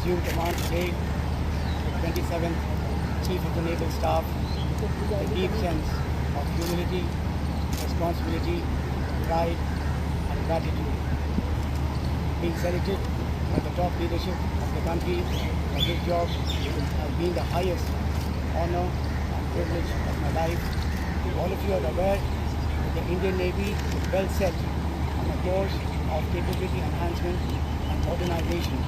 assumed command today, the 27th Chief of the Naval Staff, with a deep sense of humility, responsibility, pride, and gratitude. Being selected by the top leadership of the country for this job has been the highest honor and privilege of my life. All of you are aware that the Indian Navy is well set on a course of capability enhancement and modernization.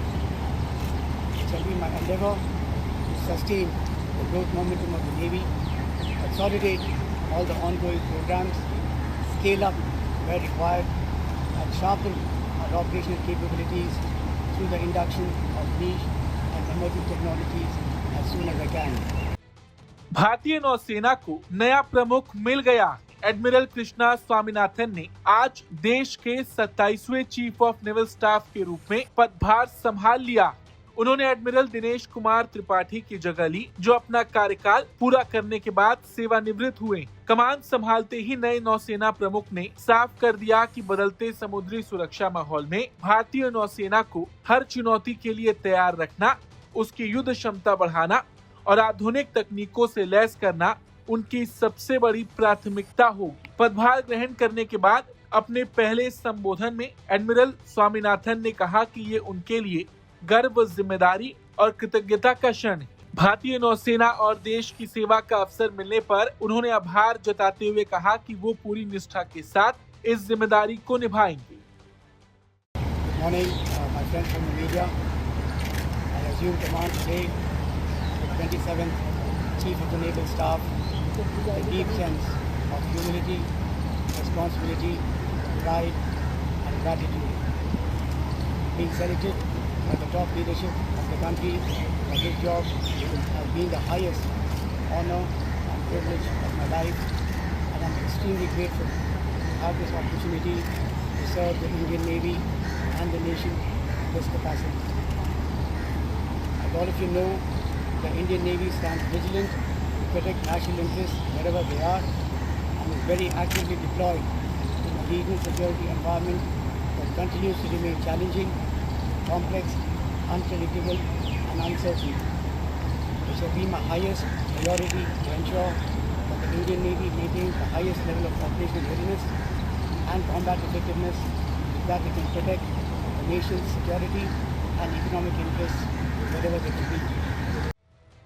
It shall be my endeavor to sustain the growth momentum of the Navy, consolidate all the ongoing programs, scale up where required, and sharpen our operational capabilities through the induction of niche and emerging technologies as soon as I can. भारतीय नौसेना को नया प्रमुख मिल गया। Admiral Krishna Swaminathan ने आज देश के 27वें चीफ ऑफ नेवल स्टाफ के रूप में पदभार संभाल लिया। उन्होंने एडमिरल दिनेश कुमार त्रिपाठी की जगह ली, जो अपना कार्यकाल पूरा करने के बाद सेवानिवृत्त हुए। कमान संभालते ही नए नौसेना प्रमुख ने साफ कर दिया कि बदलते समुद्री सुरक्षा माहौल में भारतीय नौसेना को हर चुनौती के लिए तैयार रखना, उसकी युद्ध क्षमता बढ़ाना और आधुनिक तकनीकों से लैस करना उनकी सबसे बड़ी प्राथमिकता होगी। पदभार ग्रहण करने के बाद अपने पहले संबोधन में एडमिरल स्वामीनाथन ने कहा कि ये उनके लिए गर्व, जिम्मेदारी और कृतज्ञता का क्षण है। भारतीय नौसेना और देश की सेवा का अवसर मिलने पर उन्होंने आभार जताते हुए कहा कि वो पूरी निष्ठा के साथ इस जिम्मेदारी को निभाएंगे। Morning, my friends from the media. I assume command today, the 27th Chief of the Naval Staff, with a deep sense of humility, responsibility, pride, and gratitude. Being selected by the top leadership of the country for this job has been the highest honor and privilege of my life, and I'm extremely grateful to have this opportunity to serve the Indian Navy and the nation in this capacity. As all of you know, the Indian Navy stands vigilant to protect national interests wherever they are and is very actively deployed in a regional security environment that continues to remain challenging, complex, unpredictable, and uncertain. It shall be my highest priority to ensure that the Indian Navy maintains the highest level of operational readiness and combat effectiveness so that it can protect the nation's security and economic interests wherever they may be.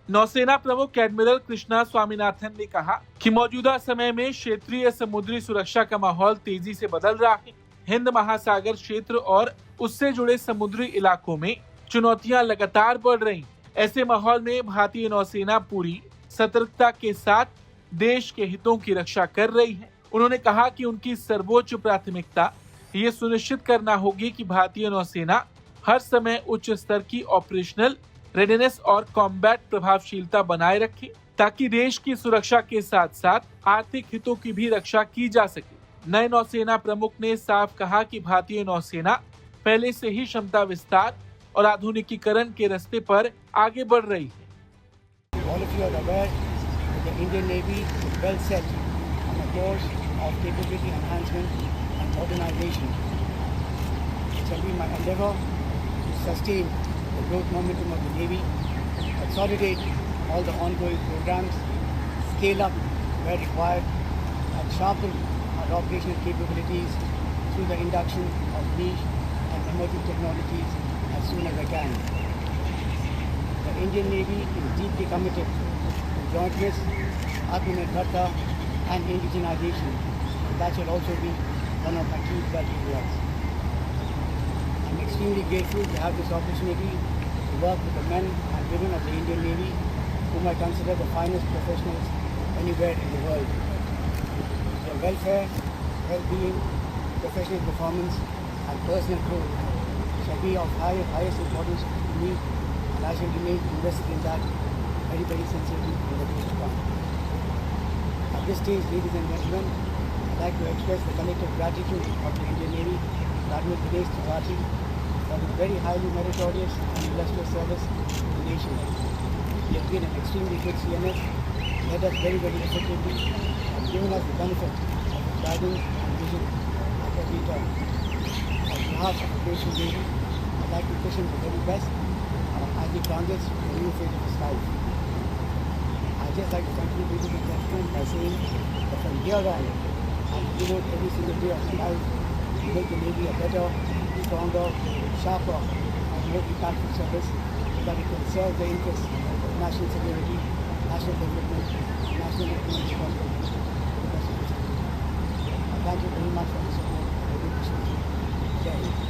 नौसेना प्रमुख admiral Krishna Swaminathan ने कहा कि मौजूदा समय में क्षेत्रीय समुद्री सुरक्षा का माहौल तेजी से बदल रहा है। हिंद महासागर क्षेत्र और उससे जुड़े समुद्री इलाकों में चुनौतियां लगातार बढ़ रही। ऐसे माहौल में भारतीय नौसेना पूरी सतर्कता के साथ देश के हितों की रक्षा कर रही है। उन्होंने कहा कि उनकी सर्वोच्च प्राथमिकता ये सुनिश्चित करना होगी कि भारतीय नौसेना हर समय उच्च स्तर की ऑपरेशनल रेडीनेस और कॉम्बैट प्रभावशीलता बनाए रखे, ताकि देश की सुरक्षा के साथ साथ आर्थिक हितों की भी रक्षा की जा सके। नए नौसेना प्रमुख ने साफ कहा कि भारतीय नौसेना पहले से ही क्षमता विस्तार और आधुनिकीकरण के रास्ते पर आगे बढ़ रही है। All of you are aware that the Indian Navy is well set on a course of capability enhancement and modernization. It shall be my endeavor to sustain the growth momentum of the Navy, consolidate all the ongoing programs, scale up where required, and sharpen our operational capabilities through the induction of niche and emerging technologies as soon as I can. The Indian Navy is deeply committed to jointness, Atmanirbharta, and indigenization. And that shall also be one of my key value words. I'm extremely grateful to have this opportunity to work with the men and women of the Indian Navy, whom I consider the finest professionals anywhere in the world. Their welfare, well-being, professional performance, and personal growth shall be of highest importance to me, and I shall remain invested in that very, very sincerely in the days to come. At this stage, ladies and gentlemen, I'd like to express the collective gratitude of the Indian Navy to Admiral Dinesh Tripathi for his very highly meritorious and illustrious service to the nation. He has been an extremely good CNS, led us very, very effectively, and given us the benefit of his guidance and vision at every turn. On behalf of the British Navy, I'd like to wish him the very best, and I as he conquers the new phase of his life. I just like to continue with the testament by saying that from here on, I will devote every single day of my life to make the Navy a better, stronger, sharper, and more impactful service so that it can serve the interests of national security, national development, and national economic prosperity for the best of the country. I thank you very much for the support. I really appreciate it. Jai Hind.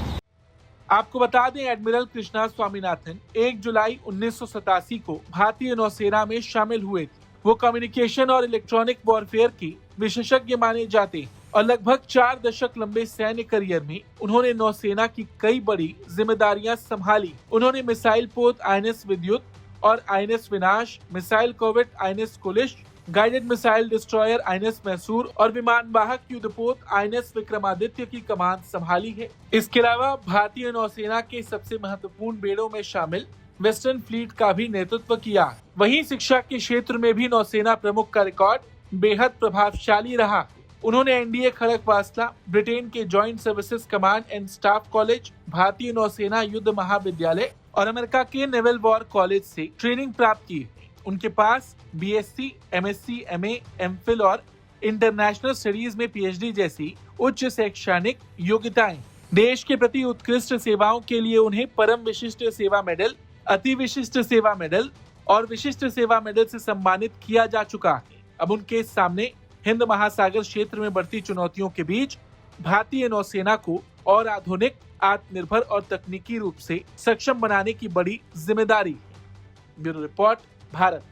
आपको बता दें, admiral Krishna Swaminathan 1 जुलाई 1987 को भारतीय नौसेना में शामिल हुए थे। वो कम्युनिकेशन और इलेक्ट्रॉनिक वॉरफेयर के विशेषज्ञ माने जाते हैं और लगभग 4 दशक लंबे सैन्य करियर में उन्होंने नौसेना की कई बड़ी जिम्मेदारियां संभाली। उन्होंने मिसाइल पोत आईएनएस विद्युत और आईएनएस विनाश, missile corvette INS Kulish, guided missile destroyer INS Mysore और विमान वाहक युद्धपोत आईएनएस विक्रमादित्य की कमान संभाली है। इसके अलावा भारतीय नौसेना के सबसे महत्वपूर्ण बेड़ों में शामिल वेस्टर्न फ्लीट का भी नेतृत्व किया। वहीं शिक्षा के क्षेत्र में भी नौसेना प्रमुख का रिकॉर्ड बेहद प्रभावशाली रहा। उन्होंने एनडीए खड़गवासला, ब्रिटेन के joint services command and staff college, भारतीय नौसेना युद्ध महाविद्यालय और अमेरिका के नेवल वॉर कॉलेज से ट्रेनिंग प्राप्त की। उनके पास बीएससी, एमएससी, एमए, एमफिल और इंटरनेशनल स्टडीज में पीएचडी जैसी उच्च शैक्षणिक योग्यताएं। देश के प्रति उत्कृष्ट सेवाओं के लिए उन्हें परम विशिष्ट सेवा मेडल, अति विशिष्ट सेवा मेडल और विशिष्ट सेवा मेडल से सम्मानित किया जा चुका है। अब उनके सामने हिंद महासागर क्षेत्र में बढ़ती चुनौतियों के बीच भारतीय नौसेना को और आधुनिक, आत्मनिर्भर और तकनीकी रूप से सक्षम बनाने की बड़ी जिम्मेदारी है। Bureau report, Bharat.